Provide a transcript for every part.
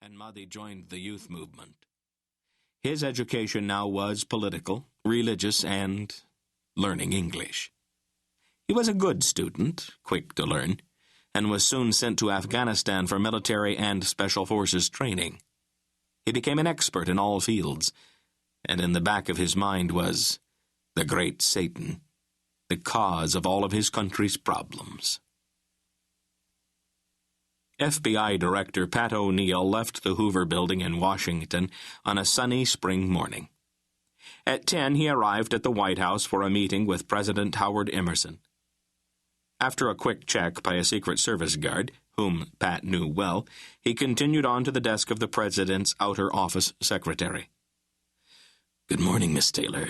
and Muddy joined the youth movement. His education now was political, religious, and learning English. He was a good student, quick to learn, and was soon sent to Afghanistan for military and special forces training. He became an expert in all fields, and in the back of his mind was the great Satan, the cause of all of his country's problems. FBI Director Pat O'Neill left the Hoover Building in Washington on a sunny spring morning. At 10, he arrived at the White House for a meeting with President Howard Emerson. After a quick check by a Secret Service guard, whom Pat knew well, he continued on to the desk of the President's outer office secretary. "Good morning, Miss Taylor.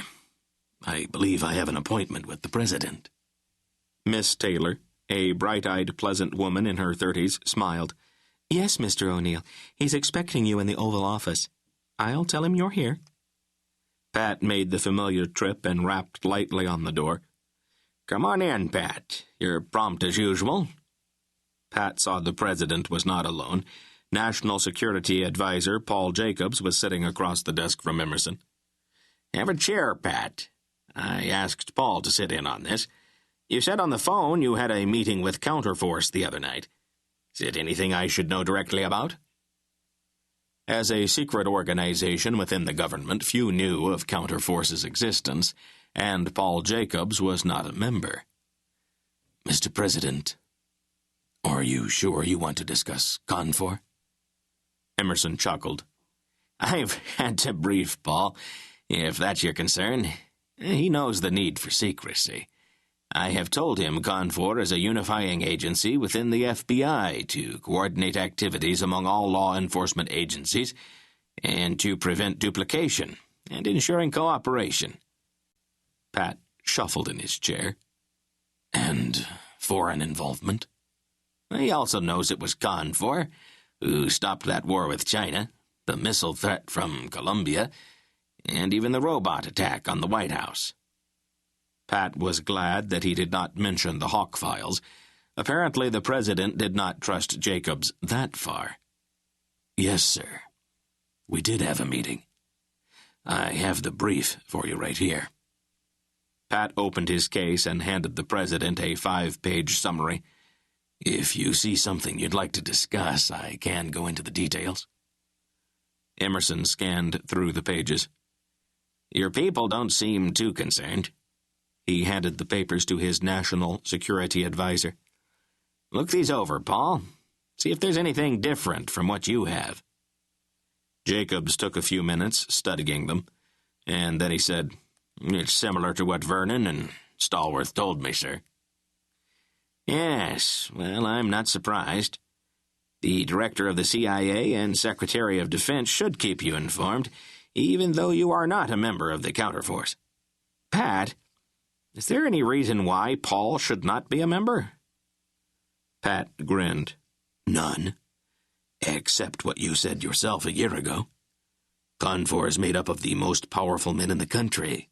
I believe I have an appointment with the President." Miss Taylor, a bright-eyed, pleasant woman in her 30s, smiled. "Yes, Mr. O'Neill. He's expecting you in the Oval Office. I'll tell him you're here." Pat made the familiar trip and rapped lightly on the door. "Come on in, Pat. You're prompt as usual." Pat saw the President was not alone. National Security Advisor Paul Jacobs was sitting across the desk from Emerson. "Have a chair, Pat. I asked Paul to sit in on this. You said on the phone you had a meeting with Counterforce the other night. Is it anything I should know directly about?" As a secret organization within the government, few knew of Counterforce's existence, and Paul Jacobs was not a member. "Mr. President, are you sure you want to discuss Confor?" Emerson chuckled. "I've had to brief Paul, if that's your concern. He knows the need for secrecy. I have told him Confor is a unifying agency within the FBI to coordinate activities among all law enforcement agencies and to prevent duplication and ensuring cooperation." Pat shuffled in his chair. "And foreign involvement?" "He also knows it was Confor who stopped that war with China, the missile threat from Colombia, and even the robot attack on the White House." Pat was glad that he did not mention the Hawk files. Apparently the President did not trust Jacobs that far. "Yes, sir. We did have a meeting. I have the brief for you right here." Pat opened his case and handed the President a 5-page summary. "If you see something you'd like to discuss, I can go into the details." Emerson scanned through the pages. "Your people don't seem too concerned." He handed the papers to his National Security Advisor. "Look these over, Paul. See if there's anything different from what you have." Jacobs took a few minutes studying them, and then he said, "It's similar to what Vernon and Stallworth told me, sir." "Yes, well, I'm not surprised. The Director of the CIA and Secretary of Defense should keep you informed, even though you are not a member of the Counterforce. Pat, is there any reason why Paul should not be a member?" Pat grinned. "None, except what you said yourself a year ago. Confor is made up of the most powerful men in the country.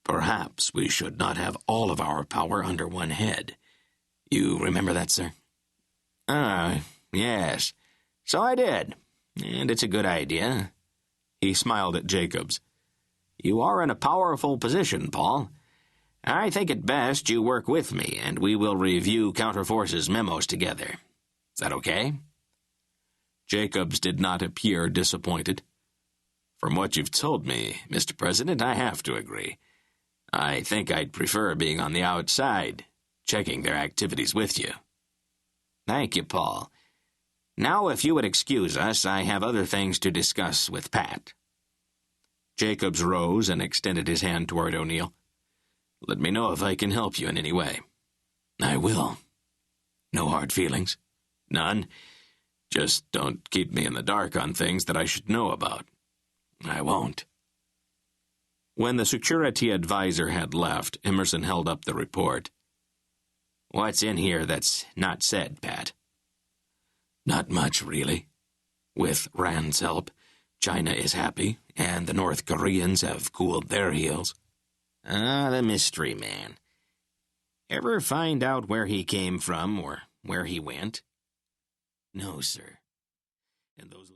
Perhaps we should not have all of our power under one head. You remember that, sir?" Yes. So I did, and it's a good idea." He smiled at Jacobs. "You are in a powerful position, Paul. I think it best you work with me, and we will review Counterforce's memos together. Is that okay?" Jacobs did not appear disappointed. "From what you've told me, Mr. President, I have to agree. I think I'd prefer being on the outside, checking their activities with you." "Thank you, Paul. Now, if you would excuse us, I have other things to discuss with Pat." Jacobs rose and extended his hand toward O'Neill. "Let me know if I can help you in any way." "I will. No hard feelings?" "None. Just don't keep me in the dark on things that I should know about." "I won't." When the security advisor had left, Emerson held up the report. "What's in here that's not said, Pat?" "Not much, really. With Rand's help, China is happy, and the North Koreans have cooled their heels." The mystery man. Ever find out where he came from or where he went?" "No, sir. And those